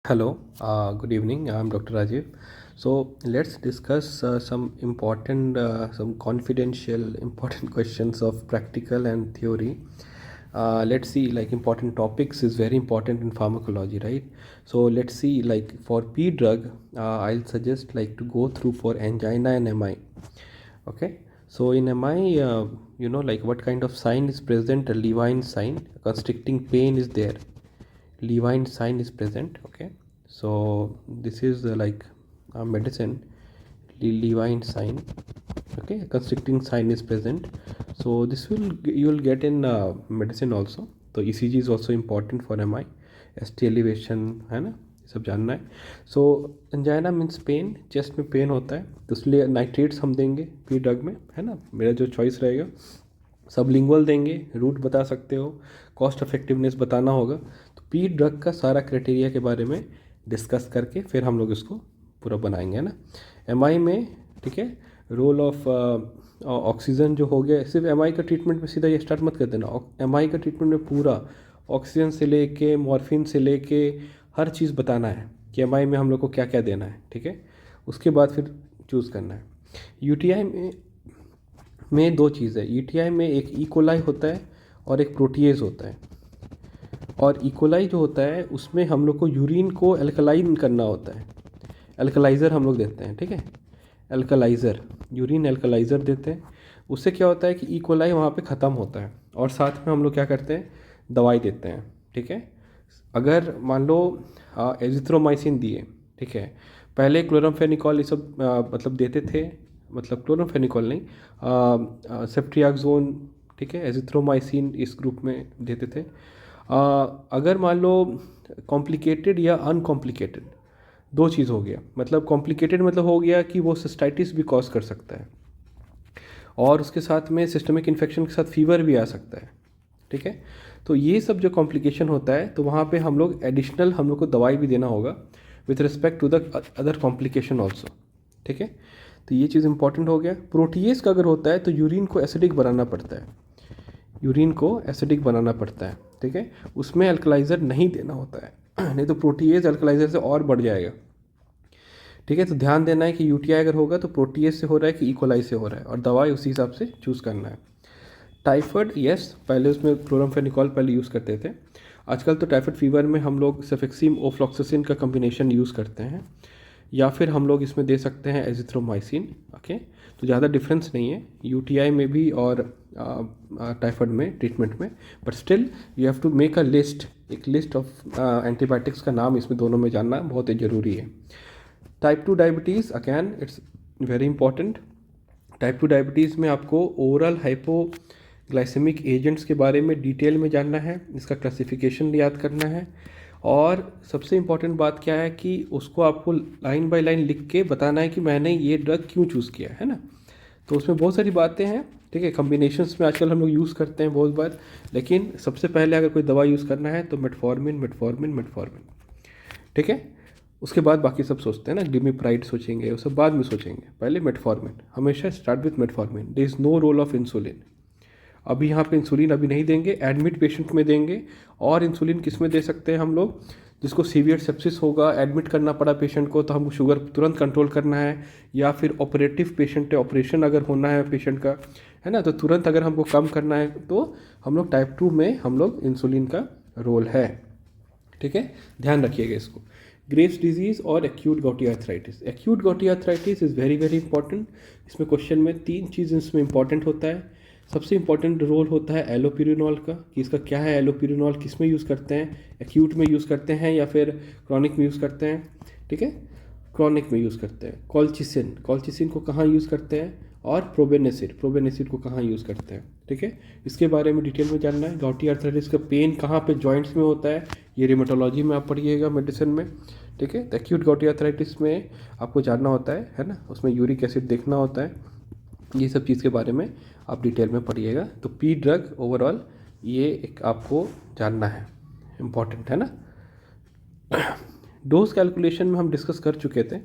Hello, good evening. I'm Dr. Rajiv. So let's discuss some confidential, important questions of practical and theory. Let's see, like important topics is very important in pharmacology, right? So let's see, like for P drug, I'll suggest like to go through for angina and MI. Okay. So in MI, like what kind of sign is present? A Levine sign, constricting pain is there. Levine sign is present. Okay, so this is like a medicine. Levine sign. Okay, constricting sign is present. So this will you will get in medicine also. तो ECG is also important for MI. ST elevation है ना, ये सब जानना है. सो angina means pen, chest में pen होता है तो इसलिए नाइट्रेट्स हम देंगे पी ड्रग में, है ना. मेरा जो चॉइस रहेगा सबलिंगुअल देंगे, रूट बता सकते हो, कॉस्ट इफेक्टिवनेस बताना होगा. तो पी ड्रग का सारा क्राइटेरिया के बारे में डिस्कस करके फिर हम लोग इसको पूरा बनाएंगे, है ना. एमआई में ठीक है, रोल ऑफ ऑक्सीजन जो हो गया, सिर्फ एमआई का ट्रीटमेंट में सीधा ये स्टार्ट मत कर देना. एमआई का ट्रीटमेंट में पूरा ऑक्सीजन से लेके मॉर्फिन से लेके हर चीज़ बताना है कि एमआई में हम लोग को क्या क्या देना है, ठीक है. उसके बाद फिर चूज़ करना है. यूटीआई में दो चीज़ है. यूटीआई में एक इकोलाई होता है और एक प्रोटीएज होता है. और इकोलाई जो होता है उसमें हम लोग को यूरिन को एल्कलाइन करना होता है. एल्कलाइज़र हम लोग देते हैं, ठीक है. एल्कलाइज़र, यूरिन एल्कलाइज़र देते हैं. उससे क्या होता है कि इकोलाई वहाँ पे ख़त्म होता है और साथ में हम लोग क्या करते हैं, दवाई देते हैं, ठीक है. अगर मान लो एजिथ्रोमाइसिन दिए, ठीक है. पहले क्लोरामफेनिकॉल ये सब मतलब देते थे, मतलब क्लोरामफेनिकॉल नहीं, सेफ्ट्रियाक्सोन, ठीक है, एजिथ्रोमाइसिन इस ग्रुप में देते थे. अगर मान लो कॉम्प्लिकेटेड या अनकॉम्प्लिकेटेड, दो चीज़ हो गया. मतलब कॉम्प्लिकेटेड मतलब हो गया कि वो सिस्टाइटिस भी कॉज कर सकता है और उसके साथ में सिस्टमिक इन्फेक्शन के साथ फीवर भी आ सकता है, ठीक है. तो ये सब जो कॉम्प्लिकेशन होता है तो वहाँ पे हम लोग एडिशनल हम लोग को दवाई भी देना होगा with respect to the other complication also, ठीक है. तो ये चीज़ इंपॉर्टेंट हो गया. प्रोटीएज का अगर होता है तो यूरिन को एसिडिक बनाना पड़ता है, यूरिन को एसिडिक बनाना पड़ता है, ठीक है. उसमें अल्कलाइज़र नहीं देना होता है नहीं तो प्रोटीएज अल्कलाइज़र से और बढ़ जाएगा, ठीक है. तो ध्यान देना है कि यूटीआई अगर होगा तो प्रोटीएज से हो रहा है कि इकोलाई से हो रहा है और दवाई उसी हिसाब से चूज़ करना है. टाइफाइड, यस, पहले उसमें क्लोरामफेनिकॉल पहले यूज़ करते थे. आजकल तो टाइफाइड फीवर में हम लोग सेफेक्सिम ओफ्लॉक्सासिन का कम्बिनेशन यूज़ करते हैं या फिर हम लोग इसमें दे सकते हैं एजिथ्रोमाइसिन. ओके, तो ज़्यादा डिफरेंस नहीं है यूटीआई में भी और टाइफाइड में ट्रीटमेंट में. But still you have to make a list, एक लिस्ट ऑफ एंटीबायोटिक्स का नाम इसमें दोनों में जानना बहुत ही ज़रूरी है. Type 2 diabetes, again it's very important. Type 2 diabetes में आपको ओरल हाइपोग्लाइसेमिक एजेंट्स के बारे में डिटेल में जानना है, इसका क्लासिफिकेशन याद करना है. और सबसे इम्पॉर्टेंट बात क्या है कि उसको आपको लाइन बाय लाइन लिख के बताना है कि मैंने ये ड्रग क्यों चूज़ किया है ना. तो उसमें बहुत सारी बातें हैं, ठीक है. कम्बिनेशंस में आजकल हम लोग यूज़ करते हैं बहुत बार, लेकिन सबसे पहले अगर कोई दवा यूज़ करना है तो मेटफॉर्मिन मेटफॉर्मिन मेटफॉर्मिन, ठीक है. उसके बाद बाकी सब सोचते हैं ना, डिमिप्राइड सोचेंगे, वो सब बाद में सोचेंगे. पहले मेटफॉर्मिन, हमेशा start with metformin. There is no role of insulin. अभी यहाँ पे इंसुलिन अभी नहीं देंगे, एडमिट पेशेंट में देंगे. और इंसुलिन किस में दे सकते हैं हम लोग, जिसको सीवियर सेप्सिस होगा, एडमिट करना पड़ा पेशेंट को तो हमको शुगर तुरंत कंट्रोल करना है, या फिर ऑपरेटिव पेशेंट है, ऑपरेशन अगर होना है पेशेंट का, है ना, तो तुरंत अगर हमको कम करना है तो हम लोग टाइप 2 में हम लोग इंसुलिन का रोल है, ठीक है. ध्यान रखिएगा इसको. ग्रेव्स डिजीज़ और acute gouty arthritis. Acute gouty arthritis is very very important. इसमें क्वेश्चन में तीन चीज़ इसमें इंपॉर्टेंट होता है. सबसे इंपॉर्टेंट रोल होता है एलोपिरिनॉल का, कि इसका क्या है, एलोपिरिनॉल किस में यूज़ करते हैं, एक्यूट में यूज़ करते हैं या फिर क्रॉनिक में यूज़ करते हैं, ठीक है. क्रॉनिक में यूज़ करते हैं. कॉल्चिसिन, कॉल्चिसिन को कहाँ यूज़ करते हैं, और प्रोबेनेसिड, प्रोबेनेसिड को कहाँ यूज़ करते हैं, ठीक है. इसके बारे में डिटेल में जानना है. गॉटी आर्थराइटिस का पेन कहाँ पे जॉइंट्स में होता है, ये रिमेटोलॉजी में आप पढ़िएगा मेडिसिन में, ठीक है. तो एक्यूट गॉटी आर्थराइटिस में आपको जानना होता है ना, उसमें यूरिक एसिड देखना होता है. ये सब चीज़ के बारे में आप डिटेल में पढ़िएगा. तो पी ड्रग ओवरऑल ये एक आपको जानना है, इम्पॉर्टेंट है ना. डोज कैलकुलेशन में हम डिस्कस कर चुके थे.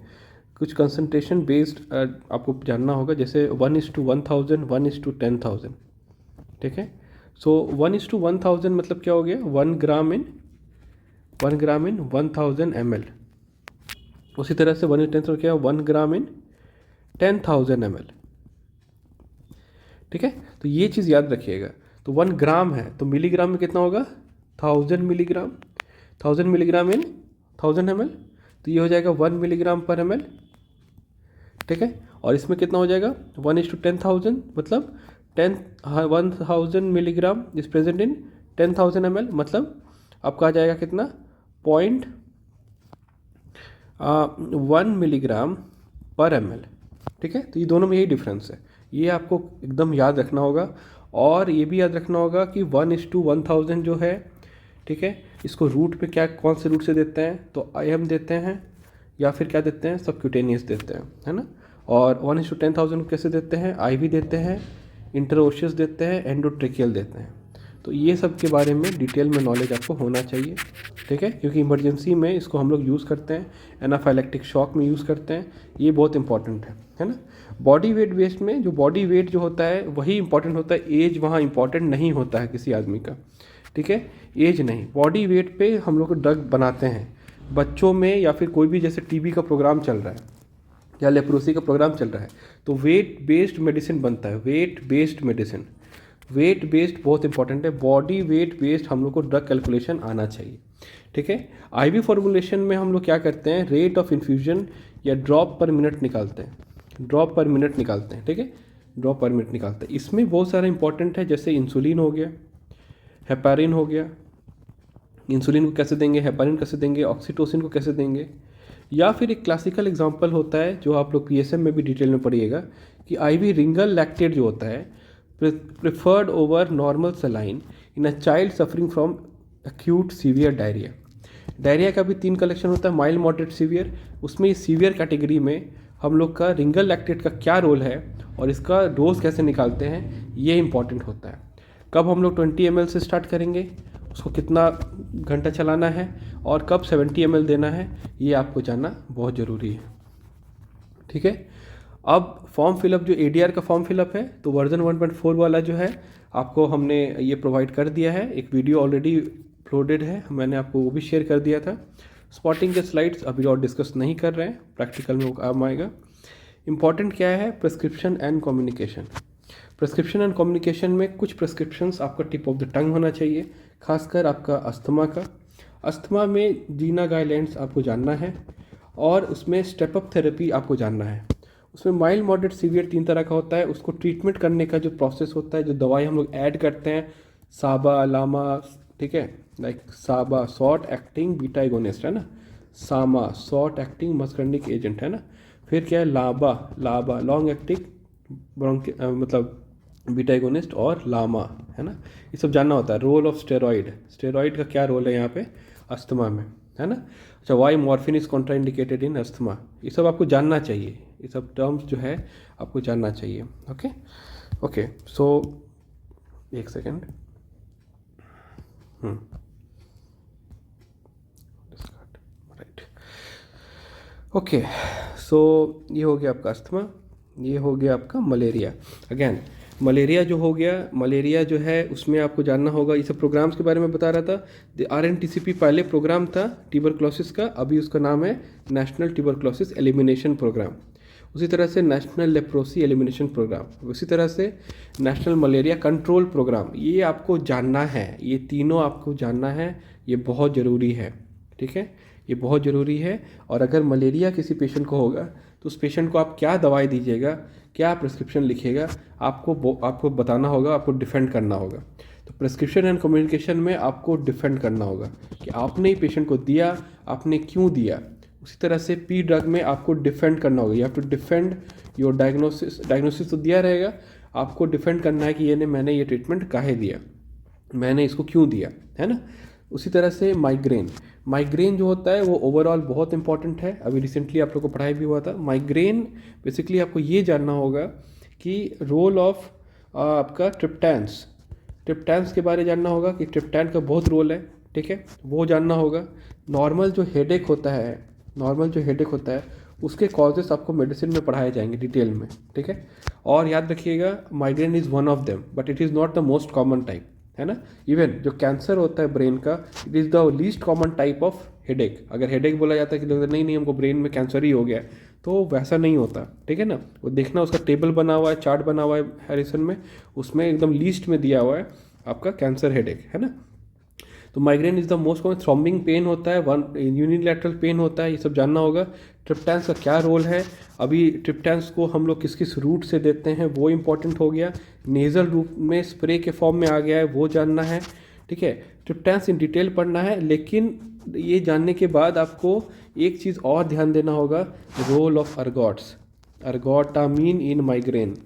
कुछ कंसंट्रेशन बेस्ड आपको जानना होगा, जैसे 1:1000, 1:10,000, ठीक है. सो 1:1000 मतलब क्या हो गया, 1 ग्राम इन 1 ग्राम इन 1000 ml। उसी तरह से 1/10 क्या है, 1 ग्राम इन 10,000 ml। ठीक है, तो ये चीज़ याद रखिएगा। तो 1 ग्राम है तो मिलीग्राम में कितना होगा, 1000 मिलीग्राम, 1000 मिलीग्राम इन 1000 ml, तो ये हो जाएगा 1 मिलीग्राम पर ml। ठीक है, और इसमें कितना हो जाएगा 1:10,000, मतलब 1000 milligram is present in 10,000 ml, मतलब आपका आ जाएगा कितना 0.1 मिलीग्राम पर ml। ठीक है, तो ये दोनों में यही डिफरेंस है, ये आपको एकदम याद रखना होगा। और ये भी याद रखना होगा कि 1:1000 जो है, ठीक है, इसको रूट पे क्या, कौन से रूट से देते हैं, तो IM देते हैं या फिर क्या देते हैं, सबक्यूटेनियस देते हैं, है ना। और 1:10,000 को कैसे देते हैं, IV देते हैं, इंटरओशियस देते हैं, एंडोट्रेकियल देते हैं। तो ये सब के बारे में डिटेल में नॉलेज आपको होना चाहिए। ठीक है, क्योंकि इमरजेंसी में इसको हम लोग यूज़ करते हैं, एनाफाइलेक्टिक शॉक में यूज़ करते हैं, ये बहुत इंपॉर्टेंट है ना। बॉडी वेट बेस्ड में जो बॉडी वेट जो होता है वही इंपॉर्टेंट होता है, एज वहाँ इंपॉर्टेंट नहीं होता है किसी आदमी का। ठीक है, एज नहीं, बॉडी वेट पे हम लोग ड्रग बनाते हैं बच्चों में, या फिर कोई भी जैसे TB का प्रोग्राम चल रहा है या लेप्रोसी का प्रोग्राम चल रहा है, तो वेट बेस्ड मेडिसिन बनता है, weight based medicine. Weight based बहुत इंपॉर्टेंट है, बॉडी वेट बेस्ड हम लोग को ड्रग कैलकुलेशन आना चाहिए। ठीक है, IV फॉर्मुलेशन में हम लोग क्या करते हैं, रेट ऑफ इन्फ्यूजन या ड्रॉप पर मिनट निकालते हैं, ड्रॉप पर मिनट निकालते हैं। ठीक है, ड्रॉप पर मिनट निकालते हैं, इसमें बहुत सारा इंपॉर्टेंट है, जैसे इंसुलिन हो गया, हेपारिन हो गया। इंसुलिन को कैसे देंगे, हेपारिन कैसे देंगे, ऑक्सीटोसिन को कैसे देंगे, या फिर एक क्लासिकल एग्जांपल होता है जो आप लोग PSM में भी डिटेल में पढ़िएगा कि IV रिंगल लैक्टेट जो होता है preferred over normal saline in a child suffering from acute severe diarrhoea. Diarrhoea का भी 3 कलेक्शन होता है, माइल्ड, मॉडरेट, सीवियर। उसमें इस सीवियर कैटेगरी में हम लोग का रिंगल लैक्टेट का क्या रोल है और इसका डोज कैसे निकालते हैं, ये इंपॉर्टेंट होता है। कब हम लोग 20 ml से स्टार्ट करेंगे, उसको कितना घंटा चलाना है, और कब 70 ml देना है, ये आपको जानना बहुत ज़रूरी है। ठीक है, अब फॉर्म फिलअप जो ADR का फॉर्म फिलअप है, तो वर्जन 1.4 वाला जो है आपको हमने ये प्रोवाइड कर दिया है, एक वीडियो ऑलरेडी अपलोडेड है, मैंने आपको वो भी शेयर कर दिया था। स्पॉटिंग के स्लाइड्स अभी और डिस्कस नहीं कर रहे हैं, प्रैक्टिकल में वो काम आएगा। इंपॉर्टेंट क्या है, prescription and communication. Prescription and communication में कुछ प्रिस्क्रिप्शंस आपका टिप ऑफ द टंग होना चाहिए, खासकर आपका अस्थमा का। अस्थमा में जीना गाइडलाइंस आपको जानना है, और उसमें स्टेप अप थेरेपी आपको जानना है। उसमें माइल्ड, मॉडरेट, सीवियर 3 तरह का होता है। उसको ट्रीटमेंट करने का जो प्रोसेस होता है, जो दवाई हम लोग ऐड करते हैं, साबा, लामा, ठीक है, लाइक साबा शॉर्ट एक्टिंग बीटा एगोनिस्ट है ना, सामा शॉर्ट एक्टिंग मस्कर्निक एजेंट है ना, फिर क्या है लाबा, लाबा लॉन्ग एक्टिंग मतलब बीटा एगोनिस्ट, और लामा है ना, ये सब जानना होता है। रोल ऑफ स्टेरॉइड, स्टेरॉइड का क्या रोल है यहाँ पे अस्थमा में, है ना। अच्छा, why morphine is contraindicated in asthma, ये सब आपको जानना चाहिए, ये सब टर्म्स जो है आपको जानना चाहिए। ओके ओके, सो एक सेकेंड, राइट, ओके, सो ये हो गया आपका अस्थमा, ये हो गया आपका मलेरिया। अगेन मलेरिया जो हो गया, मलेरिया जो है उसमें आपको जानना होगा, ये सब प्रोग्राम्स के बारे में बता रहा था। RNTCP पहले प्रोग्राम था ट्यूबरक्लोसिस का, अभी उसका नाम है नेशनल ट्यूबरक्लोसिस एलिमिनेशन प्रोग्राम। उसी तरह से नेशनल लेप्रोसी एलिमिनेशन प्रोग्राम, उसी तरह से नेशनल मलेरिया कंट्रोल प्रोग्राम। ये आपको जानना है, ये तीनों आपको जानना है, ये बहुत ज़रूरी है। ठीक है, ये बहुत ज़रूरी है। और अगर मलेरिया किसी पेशेंट को होगा तो उस पेशेंट को आप क्या दवाई दीजिएगा, क्या प्रिस्क्रिप्शन लिखिएगा, आपको बताना होगा, आपको डिफेंड करना होगा। तो प्रिस्क्रिप्शन एंड कम्युनिकेशन में आपको डिफेंड करना होगा कि आपने ही पेशेंट को दिया, आपने क्यों दिया। उसी तरह से P ड्रग में आपको डिफेंड करना होगा, you have to defend your diagnosis तो दिया रहेगा, आपको डिफेंड करना है कि मैंने ये ट्रीटमेंट काहे दिया, मैंने इसको क्यों दिया, है ना। उसी तरह से माइग्रेन जो होता है वो ओवरऑल बहुत इंपॉर्टेंट है, अभी रिसेंटली आप लोग को पढ़ाई भी हुआ था। माइग्रेन बेसिकली आपको ये जानना होगा कि रोल ऑफ आपका ट्रिप्टैन्स के बारे में जानना होगा कि ट्रिप्टैन का बहुत रोल है। ठीक है, वो जानना होगा। नॉर्मल जो हेडेक होता है उसके कॉजेस आपको मेडिसिन में पढ़ाए जाएंगे डिटेल में। ठीक है, और याद रखिएगा migraine is one of them but it is not the most common type, है ना। इवन जो कैंसर होता है ब्रेन का, it is the least common type of headache. अगर हेडेक बोला जाता है कि नहीं नहीं हमको ब्रेन में कैंसर ही हो गया है, तो वैसा नहीं होता, ठीक है ना। वो देखना, उसका टेबल बना हुआ है, चार्ट बना हुआ है हैरिसन में, उसमें एकदम लीस्ट में दिया हुआ है आपका कैंसर हेडेक, है ना। तो migraine is the most common. Throbbing pain होता है, वन यूनिलैटरल पेन होता है, ये सब जानना होगा। ट्रिप्टैंस का क्या रोल है, अभी ट्रिप्टैंस को हम लोग किस किस रूट से देते हैं वो इंपॉर्टेंट हो गया। नेज़ल रूट में स्प्रे के फॉर्म में आ गया है, वो जानना है, ठीक है। ट्रिप्टैंस इन डिटेल पढ़ना है, लेकिन ये जानने के बाद आपको एक चीज़ और ध्यान देना होगा, रोल ऑफ अर्गॉट्स, अर्गोटामीन इन माइग्रेन,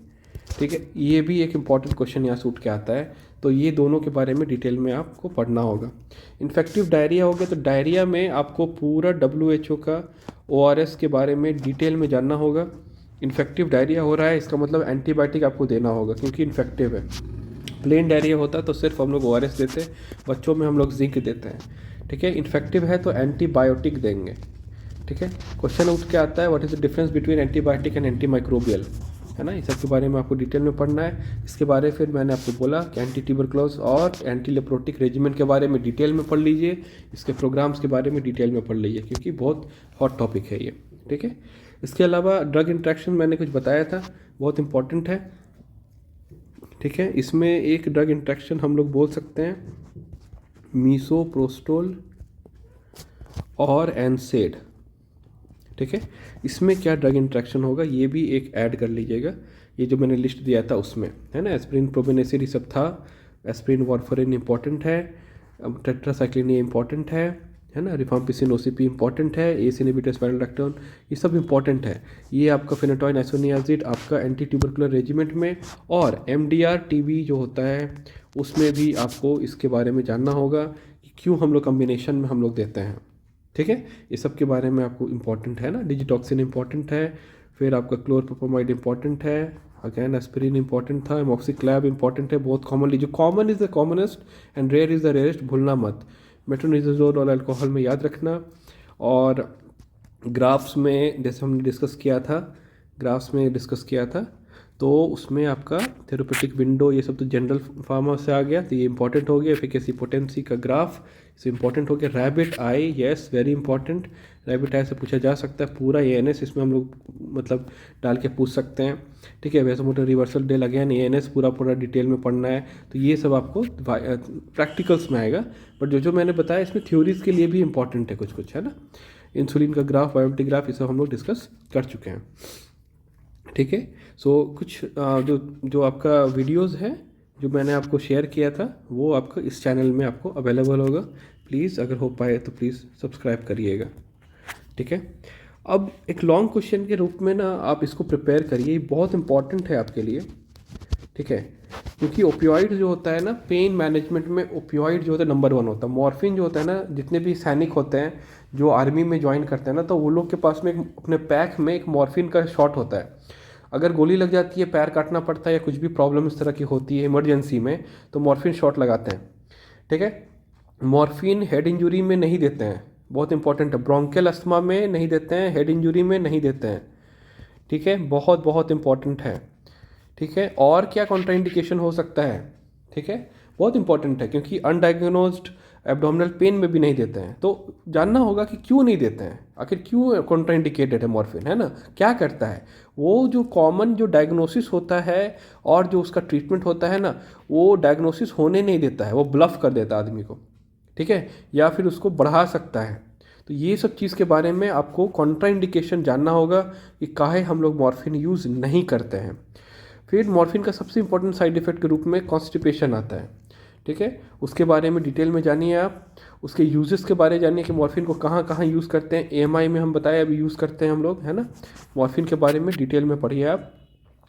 ठीक है। ये भी एक इम्पॉर्टेंट क्वेश्चन यहाँ से उठ के आता है, तो ये दोनों के बारे में डिटेल में आपको पढ़ना होगा। इन्फेक्टिव डायरिया हो गया, तो डायरिया में आपको पूरा WHO का ORS के बारे में डिटेल में जानना होगा। इन्फेक्टिव डायरिया हो रहा है, इसका मतलब एंटीबायोटिक आपको देना होगा क्योंकि इन्फेक्टिव है। प्लेन डायरिया होता तो सिर्फ हम लोग ORS देते, बच्चों में हम लोग जिंक देते हैं, ठीक है। इन्फेक्टिव है तो एंटीबायोटिक देंगे, ठीक है। क्वेश्चन उठ के आता है, what is the difference between antibiotic and anti microbial, है ना। इस सब के बारे में आपको डिटेल में पढ़ना है। इसके बारे फिर मैंने आपको बोला कि एंटी ट्यूबरकुलोस और एंटी लेप्रोटिक रेजिमेंट के बारे में डिटेल में पढ़ लीजिए, इसके प्रोग्राम्स के बारे में डिटेल में पढ़ लीजिए क्योंकि बहुत हॉट टॉपिक है ये, ठीक है। इसके अलावा ड्रग इंट्रैक्शन मैंने कुछ बताया था, बहुत इंपॉर्टेंट है, ठीक है। इसमें एक ड्रग इंट्रैक्शन हम लोग बोल सकते हैं मीसोप्रोस्टोल और एनसेड, ठीक है। इसमें क्या ड्रग इंट्रैक्शन होगा ये भी एक ऐड कर लीजिएगा, ये जो मैंने लिस्ट दिया था उसमें, है ना। एस्प्रिन प्रोबेनेसिड ये सब था, एस्प्रिन वारफरिन इंपॉर्टेंट है, टेट्रासाइक्लिन ये इंपॉर्टेंट है ना। रिफाम्पिसिन OCP इंपॉर्टेंट है, एस इनहिबिटर स्पाइरोलैक्टोन ये सब इंपॉर्टेंट है। ये आपका फेनेटोइन आइसोनियाजिड आपका एंटी ट्यूबरकुलर रेजिमेंट में, और MDR TB जो होता है उसमें भी आपको इसके बारे में जानना होगा कि क्यों हम लोग कम्बिनेशन में हम लोग देते हैं, ठीक है। ये सब के बारे में आपको इंपॉर्टेंट है ना। डिजिटॉक्सिन इंपॉर्टेंट है, फिर आपका क्लोरप्रोपामाइड इंपॉर्टेंट है, अगैन एस्पिरिन इंपॉर्टेंट था, एमॉक्सिक्लैब इंपॉर्टेंट है बहुत कॉमनली, जो common is the commonest and rare is the rarest, भूलना मत। मेट्रोनिडाजोल और अल्कोहल में याद रखना। और ग्राफ्स में जैसे हमने डिस्कस किया था, तो उसमें आपका थेरेपेटिक विंडो ये सब तो जनरल फार्मा से आ गया, तो ये इंपॉर्टेंट हो गया। एफिकेसी पोटेंसी का ग्राफ इसे इंपॉर्टेंट हो गया। रैबिट आई, यस वेरी इंपॉर्टेंट, रैबिट आई से पूछा जा सकता है पूरा ANS इसमें हम लोग मतलब डाल के पूछ सकते हैं, ठीक है। वैसे motor reversal Dale again ANS पूरा डिटेल में पढ़ना है, तो ये सब आपको प्रैक्टिकल्स में आएगा। बट जो मैंने बताया इसमें थ्योरीज के लिए भी इंपॉर्टेंट है कुछ, है ना। इंसुलिन का ग्राफ, बायोप्टी ग्राफ, ये सब हम लोग डिस्कस कर चुके हैं, ठीक है। सो कुछ जो आपका वीडियोस है जो मैंने आपको शेयर किया था वो आपको इस चैनल में आपको अवेलेबल होगा। प्लीज़ अगर हो पाए तो प्लीज़ सब्सक्राइब करिएगा, ठीक है। अब एक लॉन्ग क्वेश्चन के रूप में ना आप इसको प्रिपेयर करिए, बहुत इंपॉर्टेंट है आपके लिए, ठीक है। क्योंकि ओपियोइड जो होता है ना, पेन मैनेजमेंट में ओपियोइड जो होता है नंबर 1 होता है। मॉर्फिन जो होता है ना, जितने भी सैनिक होते हैं जो आर्मी में ज्वाइन करते हैं ना, तो वो लोग के पास में अपने पैक में एक मॉर्फिन का शॉट होता है। अगर गोली लग जाती है, पैर काटना पड़ता है या कुछ भी प्रॉब्लम इस तरह की होती है इमरजेंसी में, तो मॉर्फिन शॉट लगाते हैं, ठीक है। मॉर्फिन हेड इंजरी में नहीं देते हैं, बहुत इंपॉर्टेंट है। ब्रोंकियल अस्थमा में नहीं देते हैं, हेड इंजरी में नहीं देते हैं, ठीक है। बहुत इंपॉर्टेंट है, ठीक है। और क्या कॉन्ट्राइंडिकेशन हो सकता है, ठीक है, बहुत इंपॉर्टेंट है, क्योंकि अनडायग्नोज्ड एब्डोमिनल पेन में भी नहीं देते हैं। तो जानना होगा कि क्यों नहीं देते हैं, आखिर क्यों कॉन्ट्राइंडिकेटेड है मॉर्फिन, है ना, क्या करता है। वो जो कॉमन जो डायग्नोसिस होता है और जो उसका ट्रीटमेंट होता है ना, वो डायग्नोसिस होने नहीं देता है, वो ब्लफ कर देता है आदमी को, ठीक है, या फिर उसको बढ़ा सकता है। तो ये सब चीज़ के बारे में आपको कॉन्ट्राइंडिकेशन जानना होगा कि काहे हम लोग मॉर्फिन यूज़ नहीं करते हैं। फिर मॉर्फिन का सबसे इंपॉर्टेंट साइड इफेक्ट के रूप में कॉन्स्टिपेशन आता है, ठीक है। उसके बारे में डिटेल में जानिए आप, उसके यूजेस के बारे में जानिए कि मॉर्फिन को कहाँ कहाँ यूज़ करते हैं। AMI में हम बताए अभी यूज़ करते हैं हम लोग, है ना। मॉर्फिन के बारे में डिटेल में पढ़िए आप।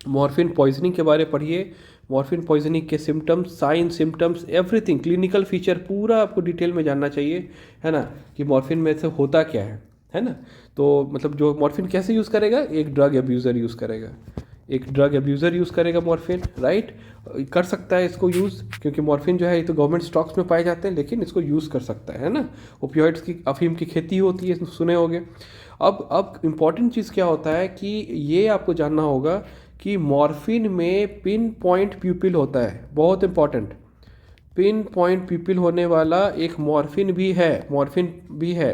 मॉर्फिन पॉइजनिंग के बारे में पढ़िए, मॉर्फिन पॉइजनिंग के symptoms, sign symptoms, everything, clinical feature पूरा आपको डिटेल में जानना चाहिए, है ना, कि मॉर्फिन में से होता क्या है ना। तो मतलब जो मॉर्फिन कैसे यूज़ करेगा, एक ड्रग एब्यूज़र यूज़ करेगा, यूज़ करेगा मॉर्फिन, राइट, कर सकता है इसको यूज़, क्योंकि मॉर्फिन जो है ये तो गवर्नमेंट स्टॉक्स में पाए जाते हैं, लेकिन इसको यूज़ कर सकता है ना। ओपियोइड्स की, अफीम की खेती होती है, सुने होंगे। अब इम्पॉर्टेंट चीज़ क्या होता है कि ये आपको जानना होगा कि मॉर्फिन में पिन पॉइंट प्यूपिल होता है, बहुत इंपॉर्टेंट। पिन पॉइंट पिपिल होने वाला एक मॉर्फिन भी है,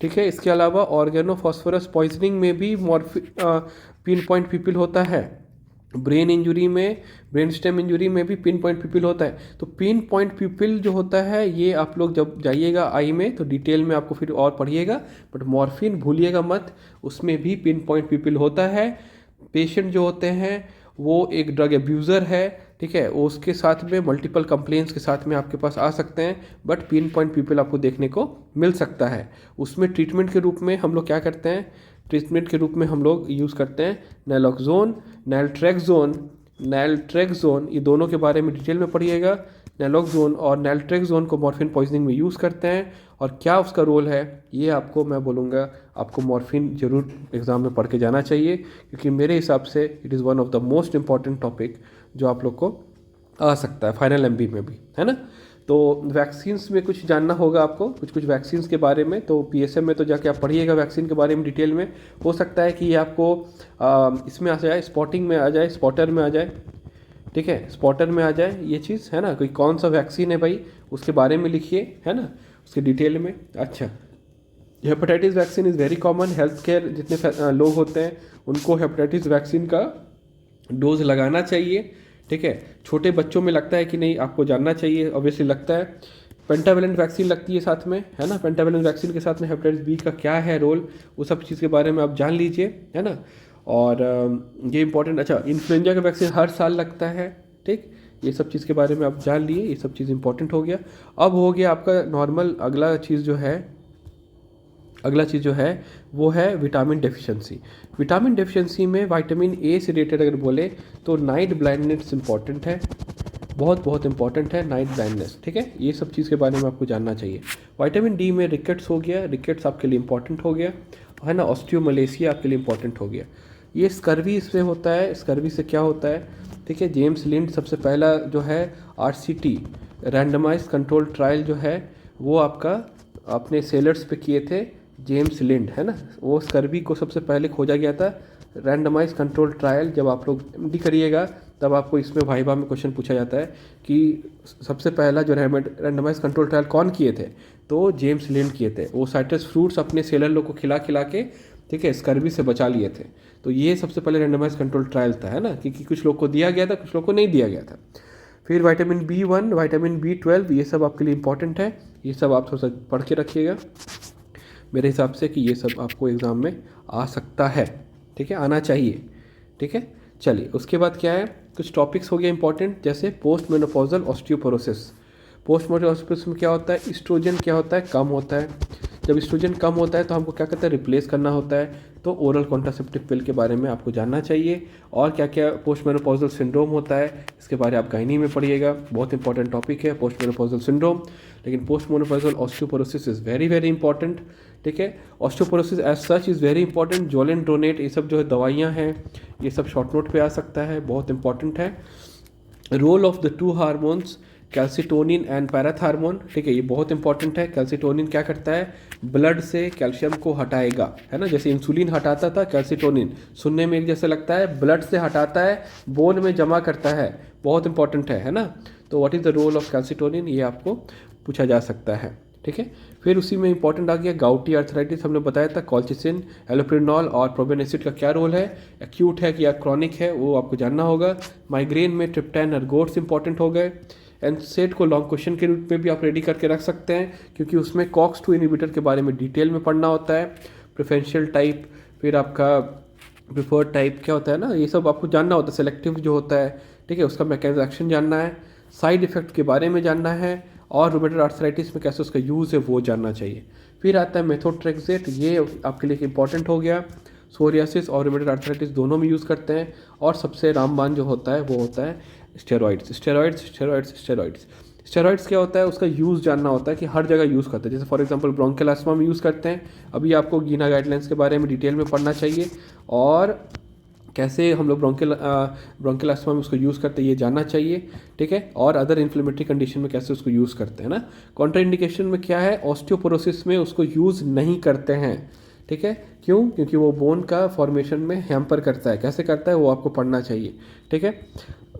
ठीक है। इसके अलावा ऑर्गेनोफॉस्फोरस पॉइजनिंग में भी पिन पॉइंट पिपिल होता है। ब्रेन स्टेम इंजरी में भी पिन पॉइंट पिपिल होता है। तो पिन पॉइंट पिपिल जो होता है ये आप लोग जब जाइएगा आई में तो डिटेल में आपको फिर और पढ़िएगा, बट मॉर्फिन भूलिएगा मत, उसमें भी पिन पॉइंट पिपिल होता है। पेशेंट जो होते हैं वो एक ड्रग एब्यूज़र है, ठीक है, वो उसके साथ में मल्टीपल कंप्लेंट्स के साथ में आपके पास आ सकते हैं, बट पिन पॉइंट पीपल आपको देखने को मिल सकता है। उसमें ट्रीटमेंट के रूप में हम लोग क्या करते हैं, ट्रीटमेंट के रूप में हम लोग यूज़ करते हैं नैलोक्सोन, नैल्ट्रेक्सोन, ये दोनों के बारे में डिटेल में पढ़िएगा। नैलोक्सोन और नैल्ट्रेक्सोन को मॉर्फिन पॉइजनिंग में यूज़ करते हैं, और क्या उसका रोल है ये आपको मैं बोलूँगा, आपको मॉर्फिन ज़रूर एग्ज़ाम में पढ़ के जाना चाहिए, क्योंकि मेरे हिसाब से it is one of the most important topic जो आप लोग को आ सकता है फाइनल एमबी में भी, है ना। तो वैक्सीन्स में कुछ जानना होगा आपको, कुछ वैक्सीन्स के बारे में, तो पीएसएम में तो जाके आप पढ़िएगा वैक्सीन के बारे में डिटेल में। हो सकता है कि ये आपको इसमें आ जाए, स्पॉटिंग में आ जाए, स्पॉटर में आ जाए, ठीक है, स्पॉटर में आ जाए ये चीज़, है ना। कोई कौन सा वैक्सीन है भाई उसके बारे में लिखिए, है ना, उसके डिटेल में। अच्छा, hepatitis vaccine is very common. Health care जितने लोग होते हैं उनको हेपेटाइटिस वैक्सीन का डोज लगाना चाहिए, ठीक है। छोटे बच्चों में लगता है कि नहीं, आपको जानना चाहिए, ऑब्वियसली लगता है। पेंटावेलेंट वैक्सीन लगती है साथ में, है ना। पेंटावेलेंट वैक्सीन के साथ में हेपेटाइटिस बी का क्या है रोल, वो सब चीज़ के बारे में आप जान लीजिए, है ना। और ये इंपॉर्टेंट, अच्छा, इन्फ्लुएंजा का वैक्सीन हर साल लगता है, ठीक, ये सब चीज़ के बारे में आप जान लिए, ये सब चीज़ इंपॉर्टेंट हो गया। अब हो गया आपका नॉर्मल, अगला चीज़ जो है वो है विटामिन डेफिशिएंसी। विटामिन डेफिशिएंसी में विटामिन ए से रिलेटेड अगर बोले तो नाइट ब्लाइंडनेस इंपॉर्टेंट है, बहुत इंपॉर्टेंट है नाइट ब्लाइंडनेस, ठीक है। ये सब चीज़ के बारे में आपको जानना चाहिए। विटामिन डी में रिकेट्स हो गया, रिकेट्स आपके लिए इंपॉर्टेंट हो गया, है ना। ऑस्टियोमलेशिया आपके लिए इंपॉर्टेंट हो गया। ये स्कर्वी इससे होता है, स्कर्वी से क्या होता है, ठीक है। जेम्स लिंड सबसे पहला जो है RCT रैंडमाइज कंट्रोल ट्रायल जो है वो आपका अपने सेलर्स पे किए थे जेम्स लिंड, है ना। वो स्कर्वी को सबसे पहले खोजा गया था। रैंडमाइज कंट्रोल ट्रायल जब आप लोग MD करिएगा तब आपको इसमें वाइवा में क्वेश्चन पूछा जाता है कि सबसे पहला जो रैंडमाइज कंट्रोल ट्रायल कौन किए थे, तो जेम्स लिंड किए थे। वो साइट्रस फ्रूट्स अपने सेलर लोग को खिला के, ठीक है, स्कर्वी से बचा लिए थे। तो ये सबसे पहले रैंडमाइज कंट्रोल ट्रायल था, है ना, क्योंकि कुछ लोग को दिया गया था, कुछ लोग को नहीं दिया गया था। फिर विटामिन B1, विटामिन B12, ये सब आपके लिए इंपॉर्टेंट है, ये सब आप थोड़ा सा पढ़ के रखिएगा मेरे हिसाब से, कि ये सब आपको एग्ज़ाम में आ सकता है, ठीक है, आना चाहिए, ठीक है। चलिए, उसके बाद क्या है, कुछ टॉपिक्स हो गया इंपॉर्टेंट, जैसे post menopausal osteoporosis. Post menopausal osteoporosis में क्या होता है, एस्ट्रोजन क्या होता है, कम होता है। जब एस्ट्रोजन कम होता है तो हमको क्या कहते हैं, रिप्लेस करना होता है। तो ओरल कॉन्ट्रासेप्टिव पिल के बारे में आपको जानना चाहिए। और क्या क्या पोस्ट मेनोपॉजल सिंड्रोम होता है, इसके बारे में आप गायनी में पढ़िएगा, बहुत इंपॉर्टेंट टॉपिक है पोस्ट मेनोपॉजल सिंड्रोम। लेकिन post menopausal osteoporosis is very very important, ठीक है। Osteoporosis as such is very important. Zoledronate, ये सब जो है दवाइयाँ हैं, ये सब शॉर्ट नोट पे आ सकता है, बहुत इंपॉर्टेंट है। Role of the two hormones calcitonin and parathormone, ठीक है, ये बहुत इंपॉर्टेंट है। कैल्सिटोनिन क्या करता है, ब्लड से कैल्शियम को हटाएगा, है ना। जैसे इंसुलिन हटाता था, कैल्सिटोनिन सुनने में एक जैसे लगता है, ब्लड से हटाता है, बोन में जमा करता है, बहुत इंपॉर्टेंट है ना। तो what is the role of calcitonin, ये आपको पूछा जा सकता है, ठीक है। फिर उसी में इंपॉर्टेंट आ गया गाउटी आर्थराइटिस, हमने बताया था कॉल्चिसिन, एलोप्रिनॉल और प्रोबेन का क्या रोल है, एक्यूट है कि या क्रॉनिक है, वो आपको जानना होगा। माइग्रेन में ट्रिप्टैन एर्गोट्स इंपॉर्टेंट हो गए। एनसेट को लॉन्ग क्वेश्चन के रूप में भी आप रेडी करके रख सकते हैं, क्योंकि उसमें COX-2 इनहिबिटर के बारे में डिटेल में पढ़ना होता है। प्रेफरेंशियल टाइप, फिर आपका प्रिफर्ड टाइप क्या होता है ना, ये सब आपको जानना होता है। सेलेक्टिव जो होता है, ठीक है, उसका मैकेनिज्म एक्शन जानना है, साइड इफेक्ट के बारे में जानना है, और रूमेटॉइड आर्थराइटिस में कैसे उसका यूज़ है वो जानना चाहिए। फिर आता है मेथोट्रेक्सेट, ये आपके लिए इंपॉर्टेंट हो गया। सोरियासिस और रूमेटॉइड आर्थराइटिस दोनों में यूज़ करते हैं। और सबसे रामबाण जो होता है वो होता है स्टेरॉइड्स क्या होता है, उसका यूज़ जानना होता है कि हर जगह यूज़ करते हैं। जैसे फॉर एग्जांपल ब्रोंकियल अस्थमा में यूज़ करते हैं, अभी आपको गीना गाइडलाइंस के बारे में डिटेल में पढ़ना चाहिए, और कैसे हम लोग ब्रोंकियल अस्थमा में उसको यूज़ करते हैं ये जानना चाहिए, ठीक है। और अदर इन्फ्लेमेटरी कंडीशन में कैसे उसको यूज़ करते हैं ना। कॉन्ट्राइंडिकेशन में क्या है, ऑस्टियोपोरोसिस में उसको यूज़ नहीं करते हैं, ठीक है, क्यों? क्योंकि वो बोन का फॉर्मेशन में हैम्पर करता है। कैसे करता है वो आपको पढ़ना चाहिए, ठीक है।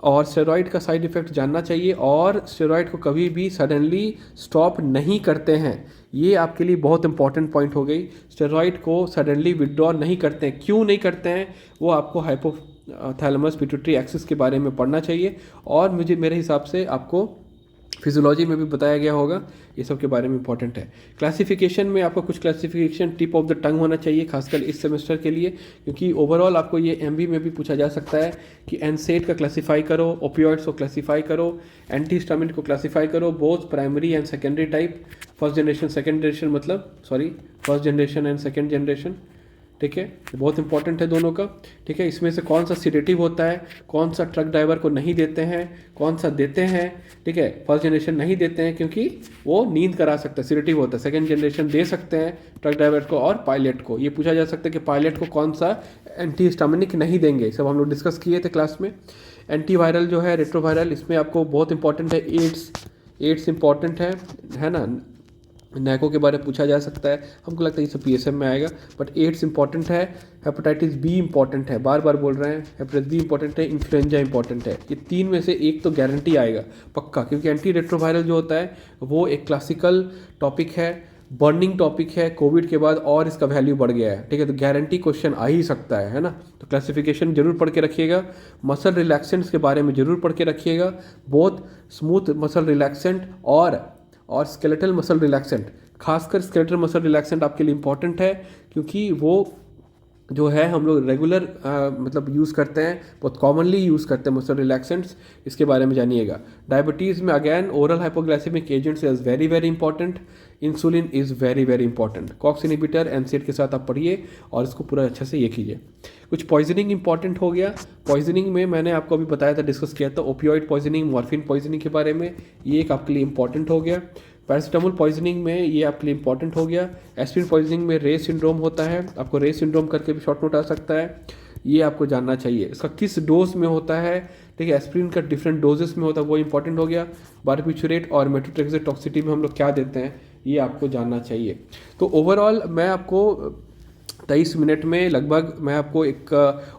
और स्टेरॉइड का साइड इफ़ेक्ट जानना चाहिए, और स्टेरॉइड को कभी भी सडनली स्टॉप नहीं करते हैं। ये आपके लिए बहुत इंपॉर्टेंट पॉइंट हो गई। स्टेरॉइड को सडनली विड्रॉ नहीं करते हैं। क्यों नहीं करते हैं? वो आपको हाइपोथैलेमस पिट्यूटरी एक्सिस के बारे में पढ़ना चाहिए, और मेरे हिसाब से आपको फिजियोलॉजी में भी बताया गया होगा, ये सब के बारे में इंपॉर्टेंट है। क्लासिफिकेशन में आपको कुछ classification tip of the tongue होना चाहिए, खासकर इस सेमेस्टर के लिए, क्योंकि ओवरऑल आपको ये एमबी में भी पूछा जा सकता है कि एनसेड का क्लासीफाई करो, ओपियोइड्स को क्लासीफाई करो, एंटी हिस्टामिन को क्लासीफाई करो, both primary and secondary type, first generation second generation, first generation and second generation, ठीक है। बहुत इंपॉर्टेंट है दोनों का, ठीक है। इसमें से कौन सा सिडेटिव होता है, कौन सा ट्रक ड्राइवर को नहीं देते हैं, कौन सा देते हैं, ठीक है। फर्स्ट जनरेशन नहीं देते हैं क्योंकि वो नींद करा सकता है, सिडेटिव होता है। सेकंड जनरेशन दे सकते हैं ट्रक ड्राइवर को और पायलट को। ये पूछा जा सकता है कि पायलट को कौन सा एंटी हिस्टामिनिक नहीं देंगे, सब हम लोग डिस्कस किए थे क्लास में। एंटीवायरल जो है, रेट्रोवायरल, इसमें आपको बहुत इंपॉर्टेंट है एड्स इंपॉर्टेंट है ना। नैको के बारे में पूछा जा सकता है, हमको लगता है ये सब पीएसएम में आएगा, बट एड्स इंपॉर्टेंट है। हेपेटाइटिस बी इंपॉर्टेंट है, बार बार बोल रहे हैं, हेपेटाइटिस बी इंपॉर्टेंट है, इन्फ्लुएंजा इंपॉर्टेंट है। ये तीन में से एक तो गारंटी आएगा पक्का, क्योंकि एंटी रेट्रोवायरल जो होता है वो एक क्लासिकल टॉपिक है, बर्निंग टॉपिक है कोविड के बाद, और इसका वैल्यू बढ़ गया है, ठीक है। तो गारंटी क्वेश्चन आ ही सकता है ना। तो क्लासिफिकेशन जरूर पढ़ के रखिएगा। मसल रिलैक्सेंट्स के बारे में जरूर पढ़ के रखिएगा, बहुत स्मूथ मसल रिलैक्सेंट और स्केलेटल मसल रिलैक्सेंट, खासकर स्केलेटल मसल रिलैक्सेंट आपके लिए इंपॉर्टेंट है, क्योंकि वो जो है हम लोग रेगुलर मतलब यूज़ करते हैं, बहुत कॉमनली यूज़ करते हैं मसल रिलैक्सेंट्स। इसके बारे में जानिएगा। डायबिटीज़ में again oral hypoglycaemic agents is very very important, insulin is very very important. COX inhibitor NSAID के साथ आप पढ़िए और इसको पूरा अच्छे से ये कीजिए। कुछ पॉइजनिंग इंपॉर्टेंट हो गया। पॉइजनिंग में मैंने आपको अभी बताया था, डिस्कस किया था, ओपियोइड पॉइजनिंग, मॉर्फिन पॉइजनिंग के बारे में, ये एक आपके लिए इंपॉर्टेंट हो गया। पैरासिटामोल पॉइजनिंग में ये आपके लिए इंपॉर्टेंट हो गया। एस्पिरिन पॉइजनिंग में रे सिंड्रोम होता है, आपको रे सिंड्रोम करके भी शॉर्ट नोट आ सकता है, ये आपको जानना चाहिए। इसका किस डोज में होता है, ठीक है, एस्पिरिन का डिफरेंट डोजेस में होता है, वो इंपॉर्टेंट हो गया। बारबिटूरेट और मेटोट्रेक्सेट टॉक्सिसिटी में हम लोग क्या देते हैं, ये आपको जानना चाहिए। तो ओवरऑल मैं आपको 23 मिनट में लगभग मैं आपको एक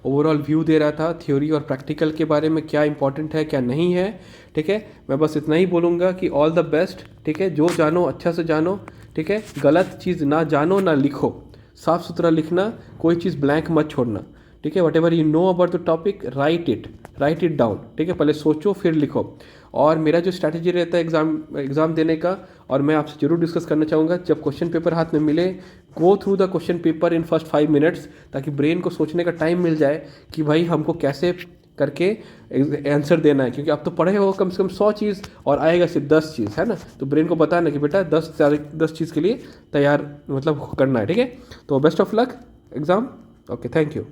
ओवरऑल व्यू दे रहा था थ्योरी और प्रैक्टिकल के बारे में, क्या इंपॉर्टेंट है क्या नहीं है, ठीक है। मैं बस इतना ही बोलूँगा कि ऑल द बेस्ट, ठीक है। जो जानो अच्छा से जानो, ठीक है। गलत चीज़ ना जानो ना लिखो, साफ सुथरा लिखना, कोई चीज़ ब्लैंक मत छोड़ना, ठीक है। What ever you know about the topic right it down, ठीक है। पहले सोचो फिर लिखो। और मेरा जो स्ट्रैटेजी रहता है एग्ज़ाम देने का, और मैं आपसे जरूर डिस्कस करना चाहूँगा, जब क्वेश्चन पेपर हाथ में मिले, go through the question paper in first 5 minutes, ताकि ब्रेन को सोचने का टाइम मिल जाए कि भाई हमको कैसे करके आंसर देना है। क्योंकि आप तो पढ़े हो कम से कम 100 चीज़ और आएगा सिर्फ 10 चीज़, है ना। तो ब्रेन को बताना कि बेटा 10 चीज़ के लिए तैयार मतलब करना है, ठीक है। तो best of luck exam. Okay, thank you.